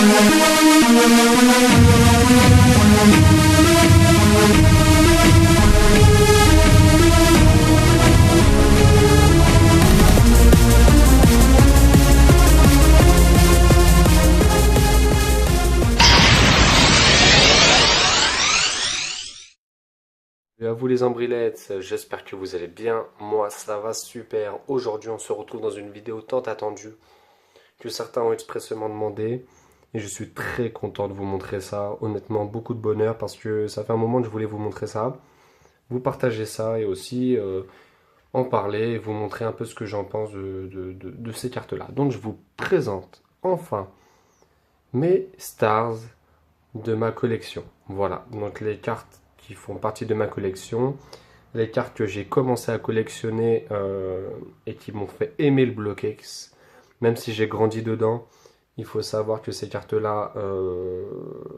Et à vous les ombrillettes, j'espère que vous allez bien, moi ça va super. Aujourd'hui on se retrouve dans une vidéo tant attendue que certains ont expressément demandé et je suis très content de vous montrer ça, honnêtement beaucoup de bonheur parce que ça fait un moment que je voulais vous montrer ça, vous partager ça et aussi en parler et vous montrer un peu ce que j'en pense de ces cartes là. Donc je vous présente enfin mes stars de ma collection, voilà, donc les cartes qui font partie de ma collection, les cartes que j'ai commencé à collectionner et qui m'ont fait aimer le Block-X, même si j'ai grandi dedans. Il faut savoir que ces cartes-là,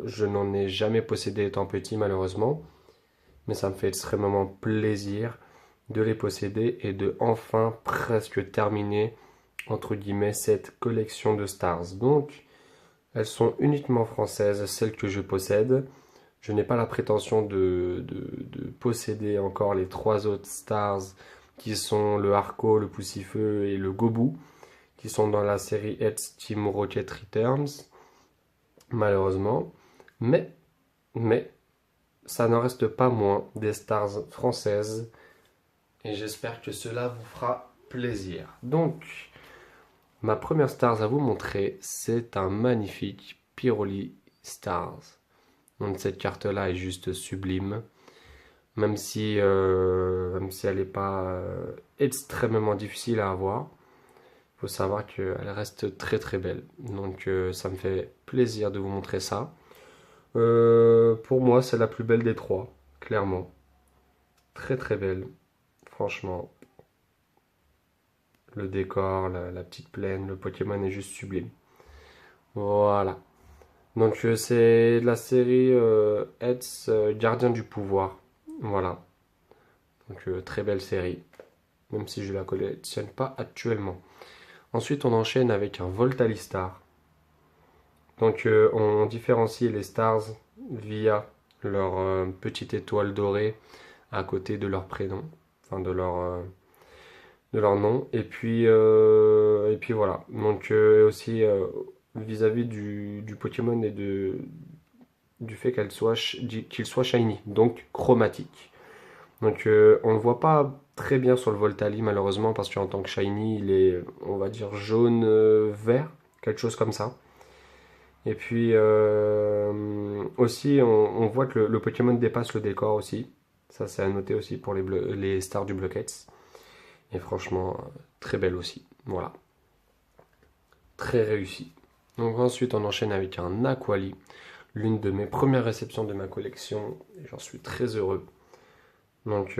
je n'en ai jamais possédé étant petit malheureusement, mais ça me fait extrêmement plaisir de les posséder et de enfin presque terminer entre guillemets cette collection de stars. Donc, elles sont uniquement françaises, celles que je possède. Je n'ai pas la prétention de posséder encore les 3 autres stars qui sont le Harco, le Poussifeu et le Gobu, qui sont dans la série Heads Team Rocket Returns, malheureusement. Mais, ça n'en reste pas moins des stars françaises et j'espère que cela vous fera plaisir. Donc, ma première stars à vous montrer, c'est un magnifique Pyroli Stars. Donc cette carte-là est juste sublime, même si elle n'est pas extrêmement difficile à avoir. Il faut savoir qu'elle reste très très belle. Donc ça me fait plaisir de vous montrer ça. Pour moi, c'est la plus belle des 3, clairement. Très très belle, franchement. Le décor, la petite plaine, le Pokémon est juste sublime. Voilà. Donc c'est la série Heads Gardien du Pouvoir. Voilà. Donc très belle série. Même si je ne la collectionne pas actuellement. Ensuite on enchaîne avec un Voltalistar. Donc on différencie les stars via leur petite étoile dorée à côté de leur prénom. Enfin de leur nom. Et puis voilà. Donc aussi vis-à-vis du Pokémon et du fait qu'il soit shiny, donc chromatique. Donc on ne le voit pas très bien sur le Voltali malheureusement parce qu'en tant que shiny il est, on va dire, jaune vert, quelque chose comme ça. Et puis aussi on voit que le Pokémon dépasse le décor aussi. Ça c'est à noter aussi pour les stars du Block-X. Et franchement très belle aussi, voilà. Très réussi. Donc ensuite on enchaîne avec un Aquali, l'une de mes premières réceptions de ma collection, et j'en suis très heureux. Donc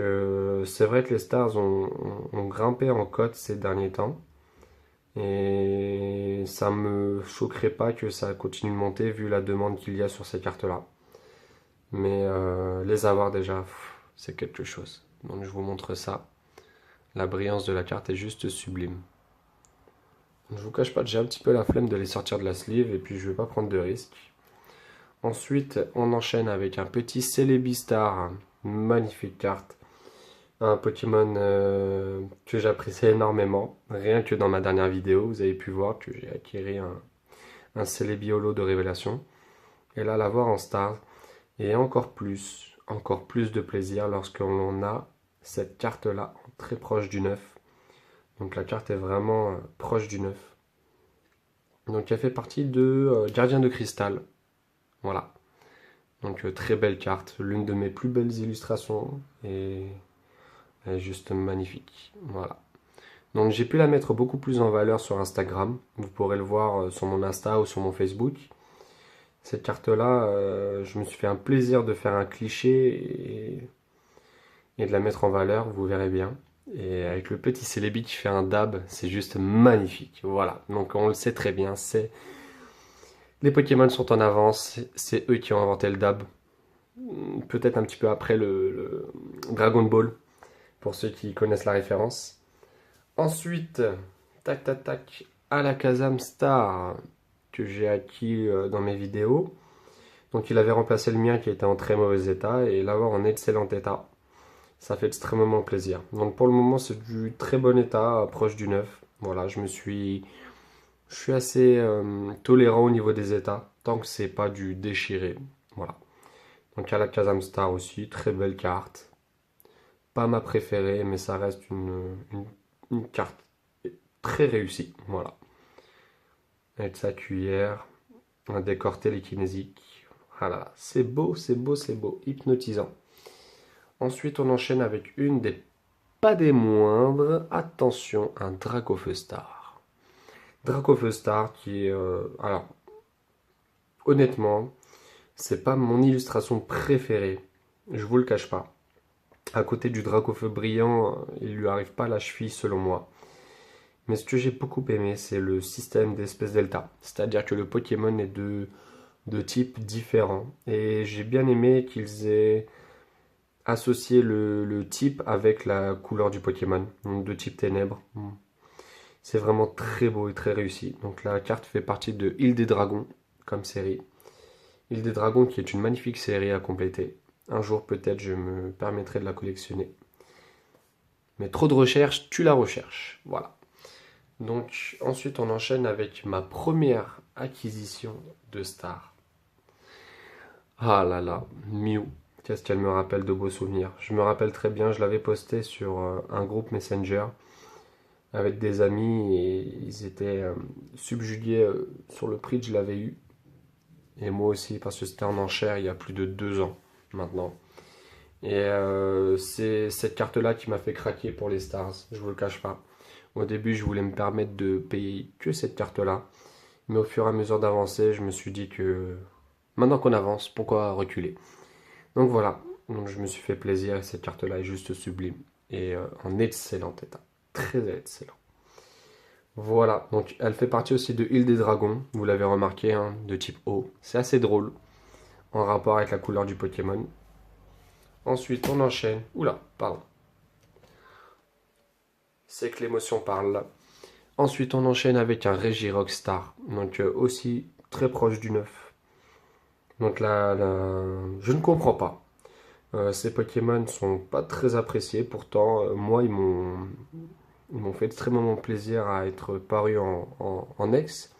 c'est vrai que les stars ont grimpé en cote ces derniers temps, et ça me choquerait pas que ça continue de monter vu la demande qu'il y a sur ces cartes-là. Mais les avoir déjà, c'est quelque chose. Donc je vous montre ça. La brillance de la carte est juste sublime. Je vous cache pas que j'ai un petit peu la flemme de les sortir de la sleeve et puis je vais pas prendre de risques. Ensuite, on enchaîne avec un petit Célébistar, magnifique carte. Un Pokémon que j'apprécie énormément. Rien que dans ma dernière vidéo, vous avez pu voir que j'ai acquis un Célébiolo de révélation. Et là, l'avoir en star est encore plus de plaisir lorsqu'on a cette carte-là très proche du 9. Donc la carte est vraiment proche du 9. Donc elle fait partie de Gardien de Cristal. Voilà. Donc très belle carte. L'une de mes plus belles illustrations. Et elle est juste magnifique. Voilà. Donc j'ai pu la mettre beaucoup plus en valeur sur Instagram. Vous pourrez le voir sur mon Insta ou sur mon Facebook. Cette carte-là, je me suis fait un plaisir de faire un cliché et de la mettre en valeur. Vous verrez bien. Et avec le petit Celebi qui fait un dab, c'est juste magnifique. Voilà, donc on le sait très bien, les Pokémon sont en avance, c'est eux qui ont inventé le dab. Peut-être un petit peu après le Dragon Ball, pour ceux qui connaissent la référence. Ensuite, tac tac tac, Alakazam Star, que j'ai acquis dans mes vidéos. Donc il avait remplacé le mien qui était en très mauvais état et l'avoir en excellent état. Ça fait extrêmement plaisir. Donc pour le moment c'est du très bon état, proche du neuf. Voilà, je suis assez tolérant au niveau des états, tant que c'est pas du déchiré. Voilà. Donc il y a la Kazam Star aussi, très belle carte. Pas ma préférée, mais ça reste une carte très réussie. Voilà. Avec sa cuillère, un décor télékinésique. Voilà, c'est beau, c'est beau, c'est beau, hypnotisant. Ensuite, on enchaîne avec une des pas des moindres. Attention, un Dracofeu Star. Dracofeu Star qui est... alors, honnêtement, c'est pas mon illustration préférée. Je vous le cache pas. À côté du Dracofeu brillant, il lui arrive pas la cheville selon moi. Mais ce que j'ai beaucoup aimé, c'est le système d'espèces delta. C'est-à-dire que le Pokémon est de types différents. Et j'ai bien aimé qu'ils aient associé le type avec la couleur du Pokémon. Donc de type ténèbres. C'est vraiment très beau et très réussi. Donc la carte fait partie de Île des Dragons comme série. Île des Dragons qui est une magnifique série à compléter. Un jour peut-être je me permettrai de la collectionner. Mais trop de recherche, tu la recherches. Voilà. Donc ensuite on enchaîne avec ma première acquisition de Star. Ah là là, Mew. Qu'est-ce qu'elle me rappelle de beaux souvenirs. Je me rappelle très bien, je l'avais posté sur un groupe Messenger avec des amis et ils étaient subjugués sur le prix que je l'avais eu. Et moi aussi parce que c'était en enchère il y a plus de 2 ans maintenant. Et c'est cette carte-là qui m'a fait craquer pour les Stars, je vous le cache pas. Au début, je voulais me permettre de payer que cette carte-là. Mais au fur et à mesure d'avancer, je me suis dit que maintenant qu'on avance, pourquoi reculer? Donc voilà, donc je me suis fait plaisir et cette carte-là est juste sublime et en excellent état. Très excellent. Voilà, donc elle fait partie aussi de Île des Dragons, vous l'avez remarqué, hein, de type eau. C'est assez drôle en rapport avec la couleur du Pokémon. Ensuite, on enchaîne. Oula, pardon. C'est que l'émotion parle là. Ensuite, on enchaîne avec un Regirock Star, donc aussi très proche du neuf. Donc là, je ne comprends pas. Ces Pokémon sont pas très appréciés, pourtant, moi, ils m'ont fait extrêmement plaisir à être parus en ex.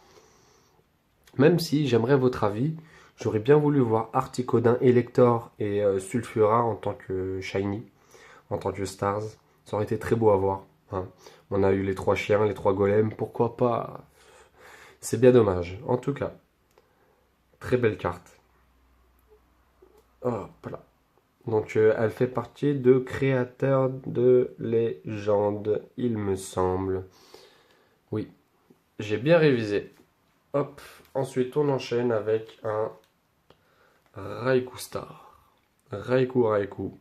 Même si j'aimerais votre avis, j'aurais bien voulu voir Articodin, Elector et Sulfura en tant que Shiny, en tant que Stars. Ça aurait été très beau à voir, hein. On a eu les 3 chiens, les 3 golems, pourquoi pas? C'est bien dommage. En tout cas, très belle carte. Oh, voilà. Donc elle fait partie de créateurs de légende, il me semble. Oui, j'ai bien révisé. Hop, ensuite on enchaîne avec un Raikou Star. Raikou.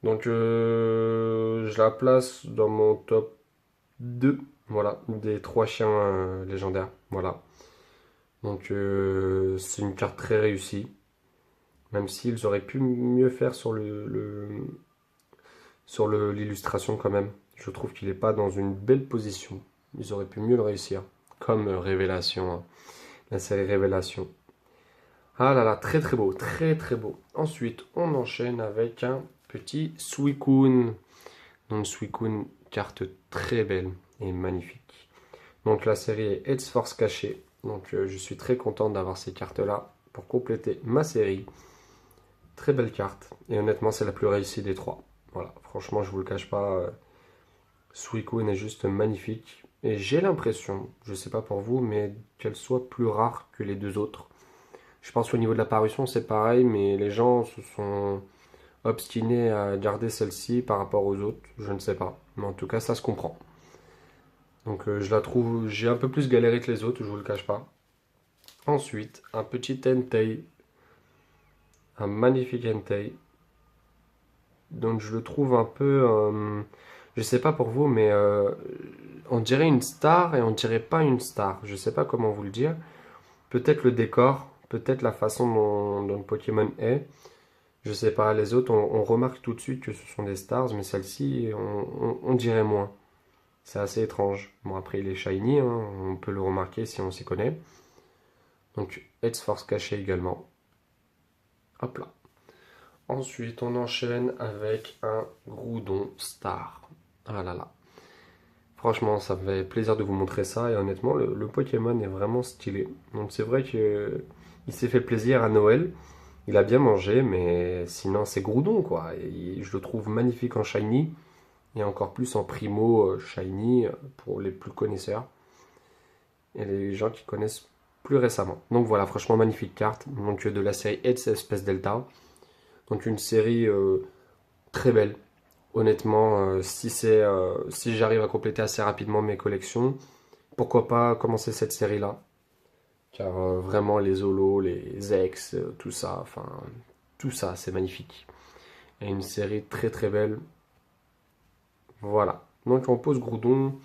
Donc je la place dans mon top 2, voilà, des 3 chiens légendaires. Voilà. Donc c'est une carte très réussie. Même s'ils auraient pu mieux faire sur l'illustration quand même. Je trouve qu'il n'est pas dans une belle position. Ils auraient pu mieux le réussir. Comme Révélation, hein. La série Révélation. Ah là là, très très beau, très très beau. Ensuite, on enchaîne avec un petit Suicune. Donc Suicune, carte très belle et magnifique. Donc la série est Edge Force cachée. Donc je suis très content d'avoir ces cartes-là pour compléter ma série. Très belle carte. Et honnêtement, c'est la plus réussie des 3. Voilà, franchement, je vous le cache pas. Suicune est juste magnifique. Et j'ai l'impression, je sais pas pour vous, mais qu'elle soit plus rare que les 2 autres. Je pense qu'au niveau de la parution, c'est pareil, mais les gens se sont obstinés à garder celle-ci par rapport aux autres. Je ne sais pas. Mais en tout cas, ça se comprend. Donc je la trouve, j'ai un peu plus galéré que les autres, je vous le cache pas. Ensuite, un petit Entei. Un magnifique Entei. Donc je le trouve un peu, je sais pas pour vous, mais on dirait une star et on dirait pas une star. Je sais pas comment vous le dire. Peut-être le décor, peut-être la façon dont le Pokémon est. Je sais pas, les autres, on remarque tout de suite que ce sont des stars, mais celle-ci, on dirait moins. C'est assez étrange. Bon, après, il est shiny, hein, on peut le remarquer si on s'y connaît. Donc Heads Force caché également. Hop là. Ensuite, on enchaîne avec un Groudon Star. Ah là là. Franchement, ça me fait plaisir de vous montrer ça. Et honnêtement, le Pokémon est vraiment stylé. Donc c'est vrai que il s'est fait plaisir à Noël. Il a bien mangé, mais sinon c'est Groudon quoi. Et je le trouve magnifique en shiny. Et encore plus en primo shiny pour les plus connaisseurs. Et les gens qui connaissent plus récemment. Donc voilà, franchement magnifique carte. Donc de la série Heads Espèce Delta. Donc une série très belle. Honnêtement, si j'arrive à compléter assez rapidement mes collections, pourquoi pas commencer cette série-là? Car vraiment les Zolos, les Ex, tout ça, enfin tout ça, c'est magnifique. Et une série très très belle. Voilà. Donc on pose Groudon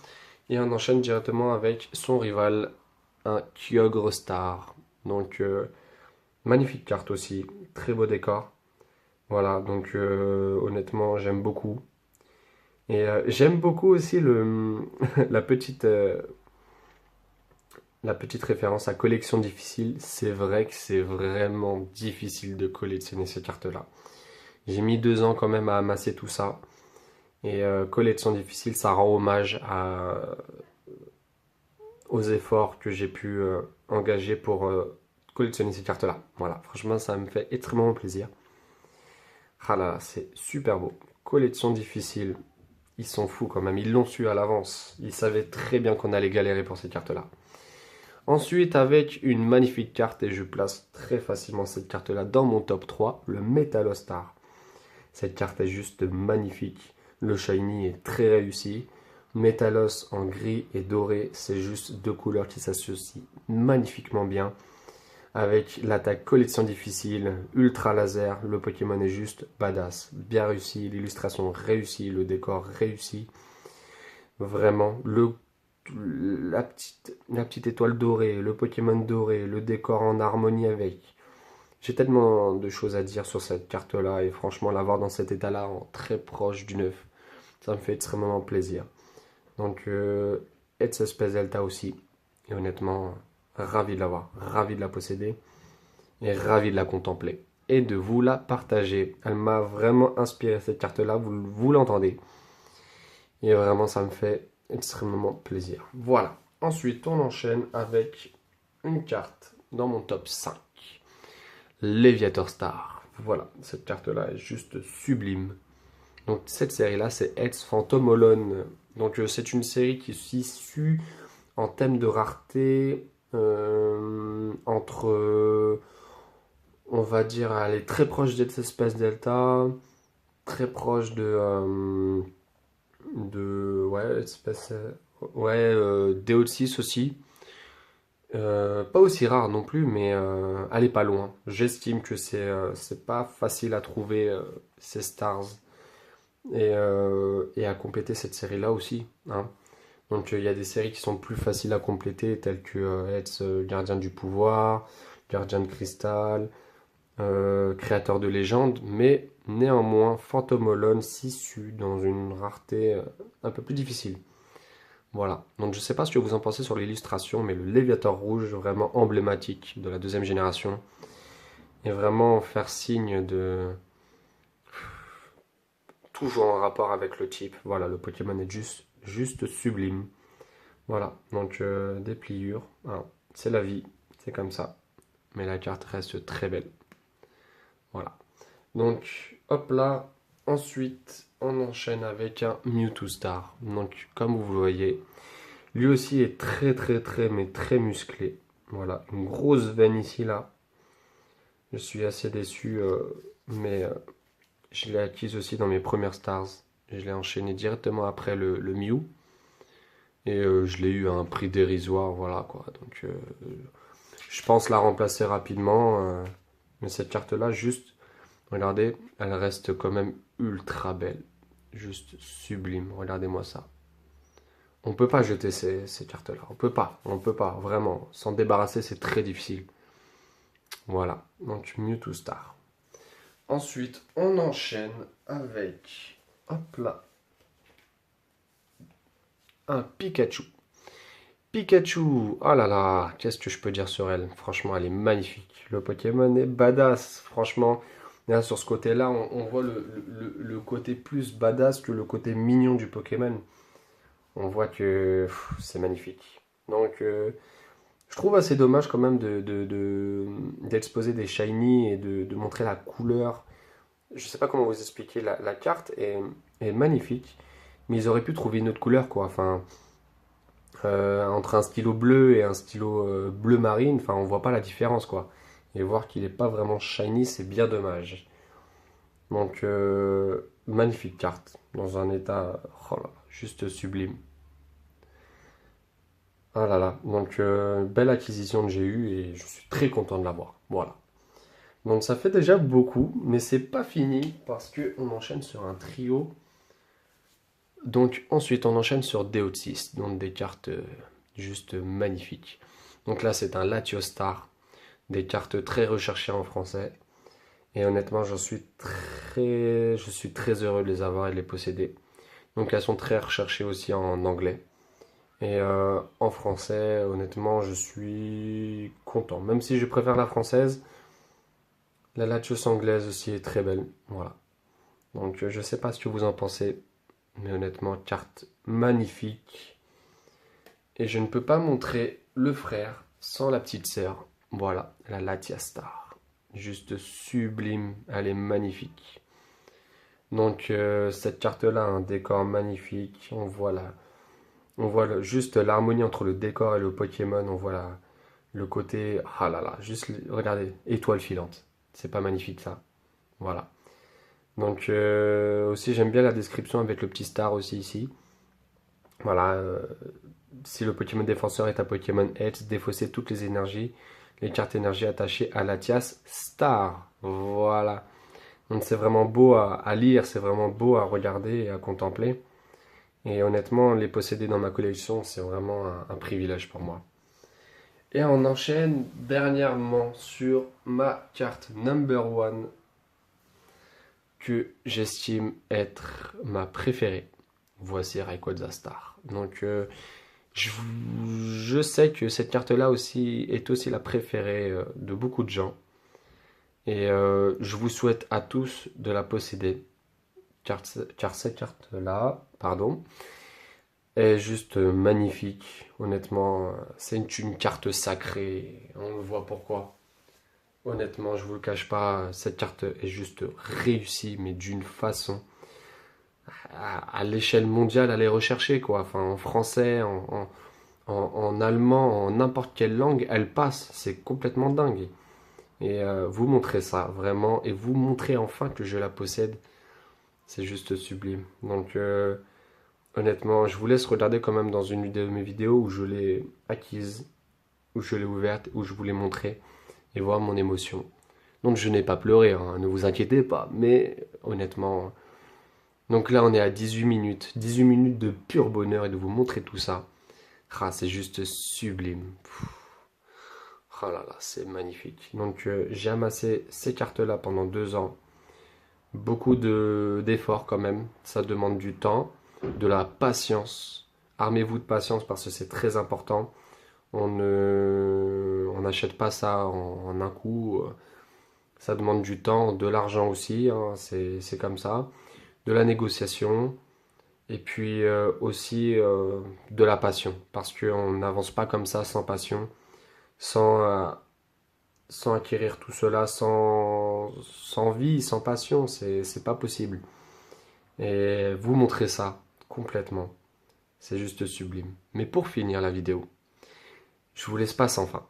et on enchaîne directement avec son rival, un Kyogre Star. Donc magnifique carte aussi, très beau décor. Voilà, donc honnêtement j'aime beaucoup. Et j'aime beaucoup aussi la la petite référence à collection difficile. C'est vrai que c'est vraiment difficile de collectionner ces cartes-là. J'ai mis 2 ans quand même à amasser tout ça. Et collection difficile, ça rend hommage aux efforts que j'ai pu engager pour collectionner ces cartes-là. Voilà, franchement, ça me fait extrêmement plaisir. Ah là, c'est super beau. Collection difficile, ils sont fous quand même, ils l'ont su à l'avance. Ils savaient très bien qu'on allait galérer pour ces cartes-là. Ensuite, avec une magnifique carte, et je place très facilement cette carte-là dans mon top 3, le Metalostar. Cette carte est juste magnifique. Le shiny est très réussi. Metalos en gris et doré, c'est juste deux couleurs qui s'associent magnifiquement bien. Avec l'attaque collection difficile, ultra laser, le Pokémon est juste badass. Bien réussi, l'illustration réussie, le décor réussi. Vraiment, la petite étoile dorée, le Pokémon doré, le décor en harmonie avec. J'ai tellement de choses à dire sur cette carte-là et franchement, l'avoir dans cet état-là, très proche du neuf, ça me fait extrêmement plaisir. Donc, Heads Space Delta aussi. Et honnêtement, ravi de l'avoir, ravi de la posséder et ravi de la contempler et de vous la partager. Elle m'a vraiment inspiré cette carte-là, vous l'entendez. Et vraiment, ça me fait extrêmement plaisir. Voilà. Ensuite, on enchaîne avec une carte dans mon top 5. Leviator Star. Voilà, cette carte-là est juste sublime. Donc cette série-là, c'est Heads Phantom Holon. Donc c'est une série qui est issue en thème de rareté entre, on va dire, elle est très proche d'Heads Space Delta, très proche ouais, ouais, DO6 aussi. Pas aussi rare non plus, mais elle est pas loin. J'estime que c'est pas facile à trouver ces stars et à compléter cette série-là aussi, hein. Donc il y a des séries qui sont plus faciles à compléter, telles que être Gardien du Pouvoir, Gardien de Cristal, Créateur de légende, mais néanmoins Phantom Holon s'issue dans une rareté un peu plus difficile. Voilà, donc je sais pas ce que vous en pensez sur l'illustration, mais le Léviator rouge, vraiment emblématique de la deuxième génération, et vraiment faire signe de toujours en rapport avec le type. Voilà, le Pokémon est juste sublime. Voilà, donc des pliures. Alors, c'est la vie, c'est comme ça. Mais la carte reste très belle. Voilà. Donc, hop là. Ensuite, on enchaîne avec un Mewtwo Star. Donc, comme vous le voyez, lui aussi est mais très musclé. Voilà, une grosse veine ici, là. Je suis assez déçu, mais je l'ai acquise aussi dans mes premières stars. Je l'ai enchaîné directement après le Mew. Et je l'ai eu à un prix dérisoire, voilà quoi. Donc je pense la remplacer rapidement. Mais cette carte-là, juste, regardez, elle reste quand même ultra belle. Juste sublime, regardez-moi ça. On peut pas jeter ces cartes-là. On peut pas, vraiment. S'en débarrasser, c'est très difficile. Voilà, donc Mewtwo Star. Ensuite, on enchaîne avec, hop là, un Pikachu. Pikachu, oh là là, qu'est-ce que je peux dire sur elle? Franchement, elle est magnifique. Le Pokémon est badass, franchement. Là, sur ce côté-là, on voit le côté plus badass que le côté mignon du Pokémon. On voit que c'est magnifique. Donc, je trouve assez dommage quand même d'exposer des shiny et de montrer la couleur. Je sais pas comment vous expliquer, la carte est magnifique, mais ils auraient pu trouver une autre couleur, quoi. Enfin, entre un stylo bleu et un stylo bleu marine, enfin, on voit pas la différence, quoi. Et voir qu'il n'est pas vraiment shiny, c'est bien dommage. Donc, magnifique carte, dans un état, oh là, juste sublime. Ah là là, donc belle acquisition que j'ai eue et je suis très content de l'avoir. Voilà. Donc ça fait déjà beaucoup, mais c'est pas fini parce que on enchaîne sur un trio. Donc ensuite on enchaîne sur Deoxys, donc des cartes juste magnifiques. Donc là c'est un Latiostar, des cartes très recherchées en français. Et honnêtement je suis très heureux de les avoir et de les posséder. Donc elles sont très recherchées aussi en anglais. Et en français, honnêtement, je suis content. Même si je préfère la française, la Latios anglaise aussi est très belle. Voilà. Donc je sais pas ce que vous en pensez, mais honnêtement, carte magnifique. Et je ne peux pas montrer le frère sans la petite sœur. Voilà, la Latiastar. Juste sublime, elle est magnifique. Donc cette carte-là a un décor magnifique. On voit juste l'harmonie entre le décor et le Pokémon. On voit le côté. Ah là là, juste regardez, étoile filante. C'est pas magnifique ça. Voilà. Donc aussi j'aime bien la description avec le petit star aussi ici. Voilà. Si le Pokémon défenseur est un Pokémon Edge, défaussez toutes les énergies. Les cartes énergie attachées à Latias Star. Voilà. Donc c'est vraiment beau à lire, c'est vraiment beau à regarder et à contempler. Et honnêtement, les posséder dans ma collection, c'est vraiment un privilège pour moi. Et on enchaîne dernièrement sur ma carte number one que j'estime être ma préférée. Voici Rayquaza Star. Donc je, je sais que cette carte-là aussi est aussi la préférée de beaucoup de gens. Et je vous souhaite à tous de la posséder. Car cette carte-là, pardon, est juste magnifique. Honnêtement, c'est une carte sacrée. On le voit pourquoi. Honnêtement, je vous le cache pas, cette carte est juste réussie, mais d'une façon. À l'échelle mondiale, elle est recherchée, quoi. Enfin, en français, en allemand, en n'importe quelle langue, elle passe. C'est complètement dingue. Et vous montrez ça, vraiment. Et vous montrez enfin que je la possède. C'est juste sublime. Donc, honnêtement, je vous laisse regarder quand même dans une de mes vidéos où je l'ai acquise, où je l'ai ouverte, où je vous l'ai montré et voir mon émotion. Donc je n'ai pas pleuré, hein, ne vous inquiétez pas, mais honnêtement. Donc là on est à 18 minutes, 18 minutes de pur bonheur et de vous montrer tout ça. Ah, c'est juste sublime. Ah là là, c'est magnifique. Donc j'ai amassé ces cartes-là pendant 2 ans. Beaucoup d'efforts quand même, ça demande du temps, de la patience. Armez-vous de patience parce que c'est très important. On n'achète pas ça en un coup. Ça demande du temps, de l'argent aussi, hein, c'est comme ça. De la négociation et puis aussi de la passion. Parce qu'on n'avance pas comme ça sans passion, sans, sans acquérir tout cela, sans vie, sans passion. C'est pas possible. Et vous montrez ça complètement. C'est juste sublime. Mais pour finir la vidéo, je vous laisse pas sans fin.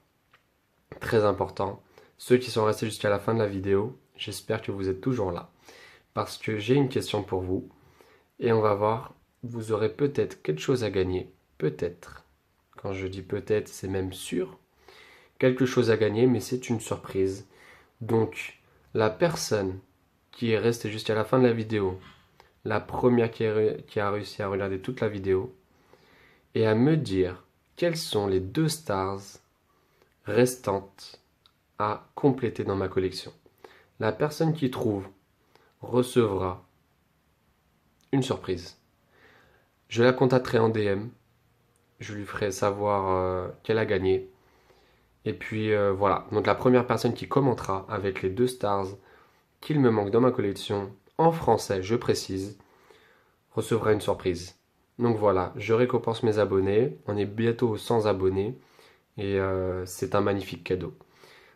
Très important. Ceux qui sont restés jusqu'à la fin de la vidéo, j'espère que vous êtes toujours là. Parce que j'ai une question pour vous. Et on va voir, vous aurez peut-être quelque chose à gagner. Peut-être. Quand je dis peut-être, c'est même sûr. Quelque chose à gagner, mais c'est une surprise. Donc, la personne qui est restée jusqu'à la fin de la vidéo, la première qui a réussi à regarder toute la vidéo, et à me dire quelles sont les 2 stars restantes à compléter dans ma collection. La personne qui trouve recevra une surprise. Je la contacterai en DM je lui ferai savoir qu'elle a gagné. Et puis voilà, donc la première personne qui commentera avec les 2 stars qu'il me manque dans ma collection, en français je précise, recevra une surprise. Donc voilà, je récompense mes abonnés, on est bientôt aux 100 abonnés et c'est un magnifique cadeau.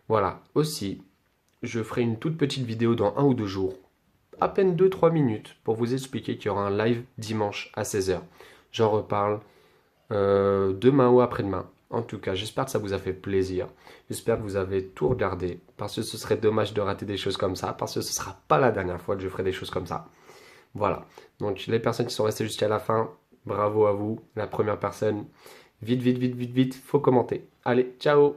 Voilà, aussi, je ferai une toute petite vidéo dans 1 ou 2 jours, à peine 2 3 minutes, pour vous expliquer qu'il y aura un live dimanche à 16 h. J'en reparle demain ou après-demain. En tout cas, j'espère que ça vous a fait plaisir. J'espère que vous avez tout regardé, parce que ce serait dommage de rater des choses comme ça, parce que ce ne sera pas la dernière fois que je ferai des choses comme ça. Voilà. Donc les personnes qui sont restées jusqu'à la fin, bravo à vous. La première personne, vite, vite, vite, vite, vite, faut commenter. Allez, ciao!